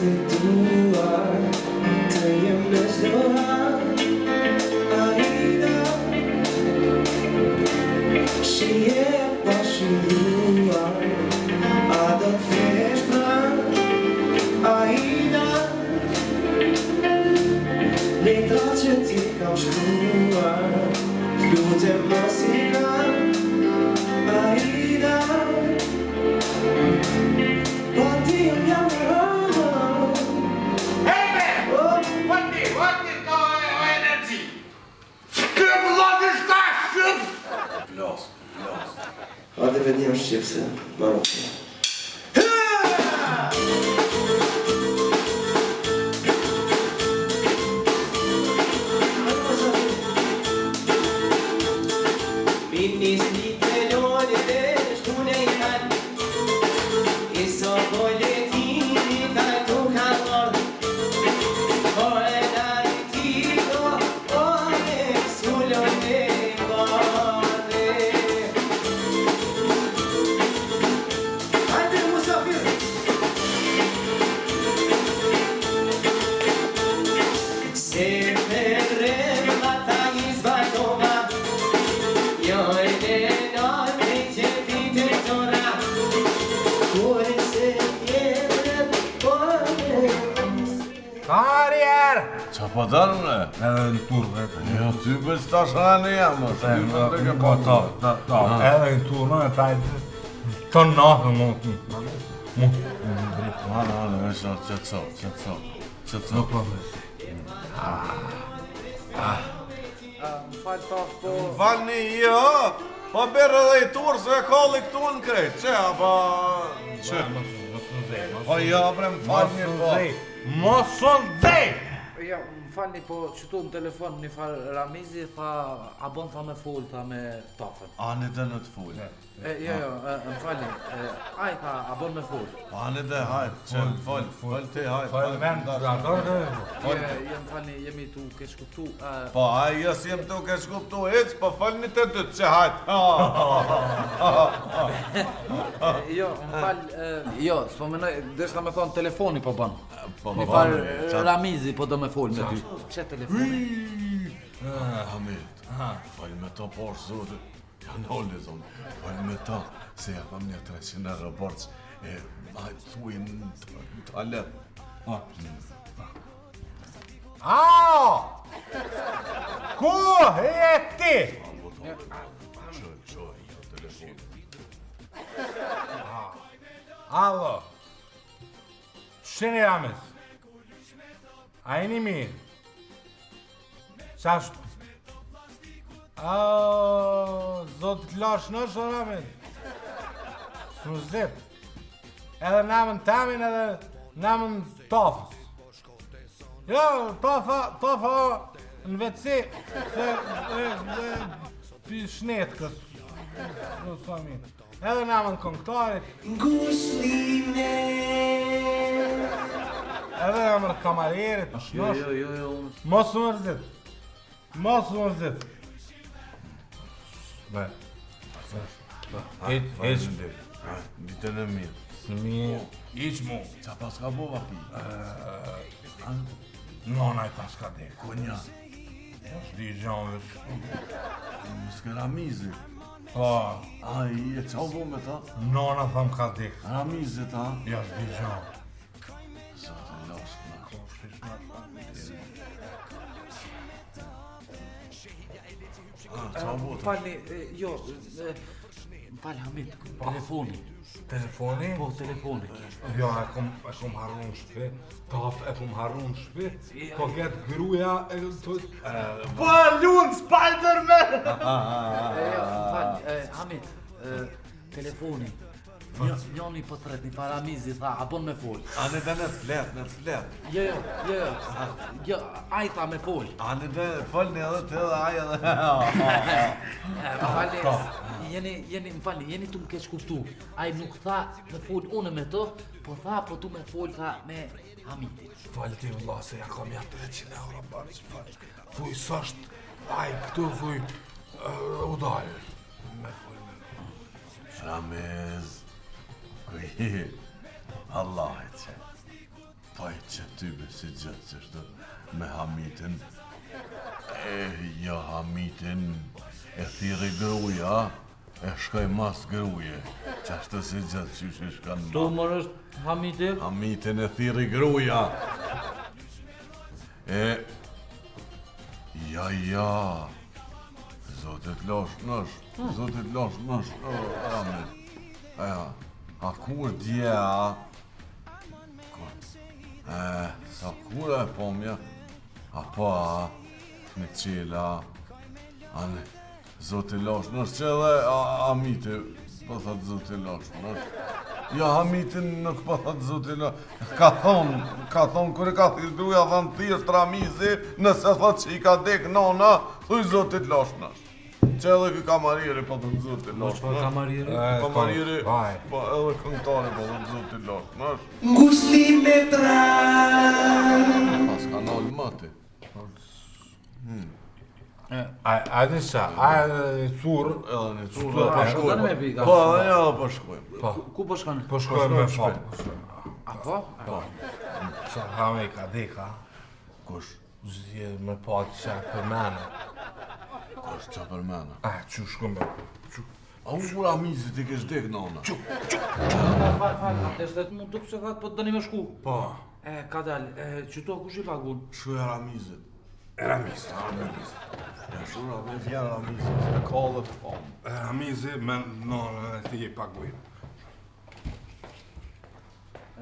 të duar të jem në çdo hap. Aida, shije pa shijuar, a do t'thesh pranë? Aida, letra që ti kam shkruar, t'lutem mos i kam. Aida, po ti jam Hajde, ka energji. Kë vllai s'ka shif. Plos. Hajde vetë jam shqipse, maro. Qa po dalë më? Edhe në turë Jo, ty bëj tash rani jam, është. Edhe në turë e tajtë të natë më. Hane, veç qëtëso. Nuk problem. Më falë tash po... Falni, jo, po berë edhe i turë se kalli këtu në krejt, që, apo... Që? Po jo, bre, më falni, po. Moson dhej! Ja, më falni po qëtu në telefon një farë Ramizi tha a bon tha me full, tha me tafën. Ani dhe në të full. Jo, më falni, aj tha a bon me full. Ani dhe hajt, që fol ti hajt. Fol vend, Jo, më falni, jemi tu kesh kuptu. Po, aj, jos jem tu kesh kuptu hiq, po folni të dytë, që hajt. Jo, më falë, jo, s'po menoj, deshta me thonë telefoni po bon. Një Po, farë Ramizi po do me full me ty. Që telefoni? Hamid, fal me to por zotit. Janë olli, zonë, fal me to, se ja kam një 300 euro borç, e hajt thuj në toalet. Ku e ti? Qoj, telefon. Alo. Shini Ramiz. A jeni mirë? Qashtu? Zotë t'lash nështë, Ramiz? Së në zip. Edhe namën tamin edhe namën tafës. Jo, tafa në vetësi, se pi shnetkës. Në sami. Edhe namën këngëtarit. Gusline, Edhe namën kamarerit. Jo. Mos më mërzit. Be. Eq më dhe. Ditën e mirë. Së mirë. Iq mu. Qa pas ka bova pi? Nona i pas ka dek. Konja. Është di gjanësh. S'ke Ramizi. Po, Ai, e qa bo me ta? nona thëm ka dek. Ramizi ta? Ja është di gjanë. Zotë e lash na. Qa bo Më ta? falni, jo, më falë Hamid, telefoni. Telefoni? Po, telefoni. Jo, e kom harru në shpi. Taf e kom harru në shpi. Po ketë gruja e të... Po lunë Spider-Man! Jo, më falë, Hamid, telefoni. Njoni po tret, një Ramizi tha, a bon me fol. Ani dhe në të flet. Jo, aj tha me fol. Ani dhe folni edhe të edhe aj edhe. Më falni, jeni më falni, jeni tu më keq kuptu. Aj nuk tha me fol une me to, po tha po tu me fol tha me Hamidin. Falë ti vëlla se ja kam ja 300 euro bërë që falë. Thuj sështë, aj këtu thuj, u dalë. Me fol me. Ramiz. Kuj, Allah e që. Po i tybe si gjithë që shtë me Hamitin. Ja Hamitin e thiri gruja, e shkoj mas gruje. Që ashtë si gjithë që shkan ma. Tu mërë është Hamiti? Hamitin e thiri gruja. Ja. Zotit losh nësh, Hamit. A kur dje, sa kur e pomja, në qela, Zoti losh nësh që edhe Hamiti, po thot Zoti losh nësh. Ja, Hamitin nuk po thot Zoti losh, ka thonë, kër e ka thirë gruja, thanë thirë Ramizi, nëse thot që i ka dek nona, thuj Zotit losh nësh. Që edhe kë kamariri po të Zotit losh nësh. Kamariri? Kamariri, po edhe këngtari po të Zotit losh nësh. Ngusli me tra. Pas ka nalë mati. A di sa, a e curë, Edhe një qurë Po, po shkojmë me shkojmë. pika. Po, ja po shkojmë. Ku po shkanë? po shkojmë me shkojmë fatë. A po? Sa hame ka deka, Kush? zje me patë që për mene. Kush qa për mena? Që shkojmë A u kur Amizi ti kesh dek nona? Fal, është të mund të se ka po të dëni me shku. Po, Ka dal, qëto kush i pagun? shuja Ramizit. Ramizi. Ja shura me fjerë Ramizit, se ka dhe të famë. Ramizi me nonën e ti i paguj.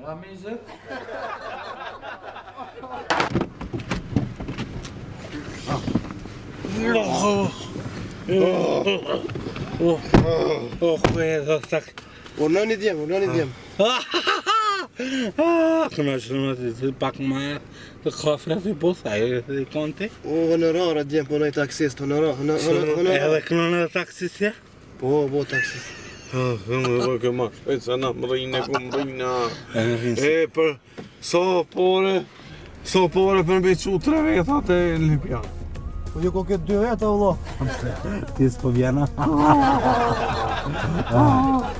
Ramizet? Urnani djem. Këna shumë të pak më të kafre të bosa e konti. O, honorara djem, po nëj taksist, honorara. Edhe këna në taksisja? Po, taksist. Dhe ke ma shpejt se na më rrinë ku më rrinë. Rinë. Për so pore për mbi që 3 vetat e Lipjan. Po jo ko këtë 2 veta, vëlla. Ti s'po vjena.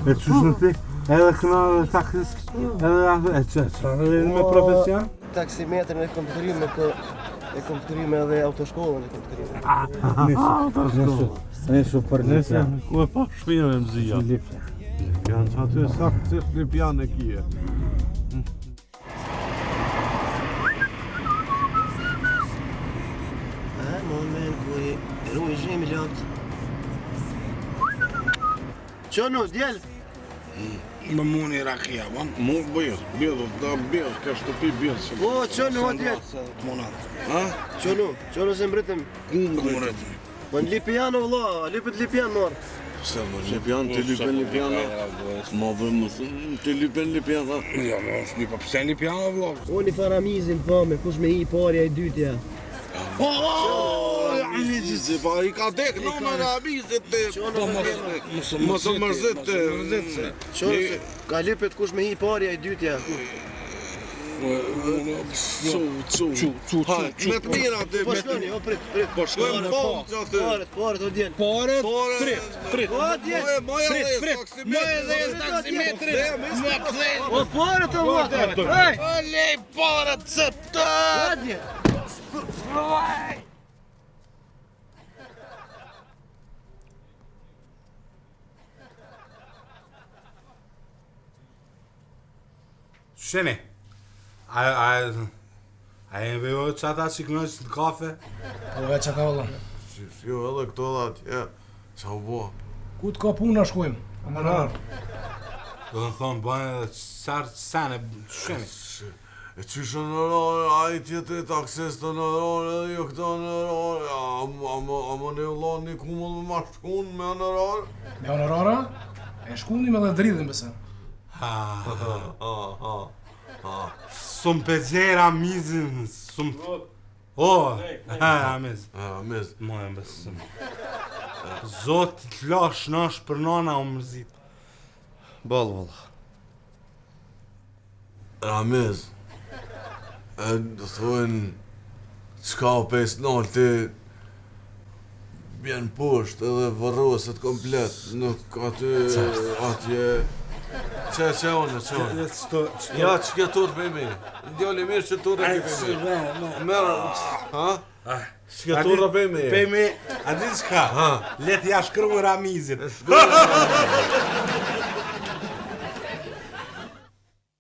E qështë në ti? Edhe këna në taksis? Edhe që me profesion? Taksimetrin e kom të kryme edhe autoshkollën e kom të kryme. Neshu për Lipja. Ku e pa shpina me mëzija. Lipja. Lipjan, që aty e sakë që Lipjan e kje. Moment, ku i ru i zhemi lot. Qono, djel? Më muni rakia, ban? Mu bjell, ka shtëpi bjell. O, qono, o djel? Qono se mbritëm. Kumret. Po në Lipjano, vëlla, lipët Lipjan marë. Se më Lipjan, të Lipjan, ma dhe më thënë, të Lipjan, Ja, më është një pëse një pjana, vlog. O, një faramizin fame, kush me i parja i dytja. Amizi, pa i ka dek nëna në Amizit të... Mos të mërzit të... Qono se ka lipët kush me i parja i dytja. Me të mira të... Po shkoni, o prit. Po shkojmë po, që atë... Paret, o djel. Paret, prit. O, djel. Më edhe taksimetri. O, paret, o, vëlla. Lej paret se të... O, djel. Sheni, a e vejo që ata që kënojsh në kafe? Po e që ka vëlla. Jo, edhe këto dhe atje, qa u bo? Ku të ka puna shkojmë? Honorar. Do të thonë, bëjnë edhe qarë sene, sheni. E qysh honorar, a i tjetëri taksist honorar edhe jo këta honorar, a më ne vëllon një kumull me ma shkun me honorar? Me honorara? E shkunim edhe dridhin bese. Sum pëgjera mizin, sum... O, amiz. Amiz, Moj, besëm. Zotit lash nash për nana o mërzit. Ball, valla. Ramiz, e thujnë qka o 5-0 ti bjen poshtë edhe vërroset komplet, nuk aty atje Që unë. Ja, që ke turë për mi. Djali mirë që turë e për mi. Mërë, ha? Që ke turë për mi. Pemi, a di çka? Let ja shkruaj Ramizit.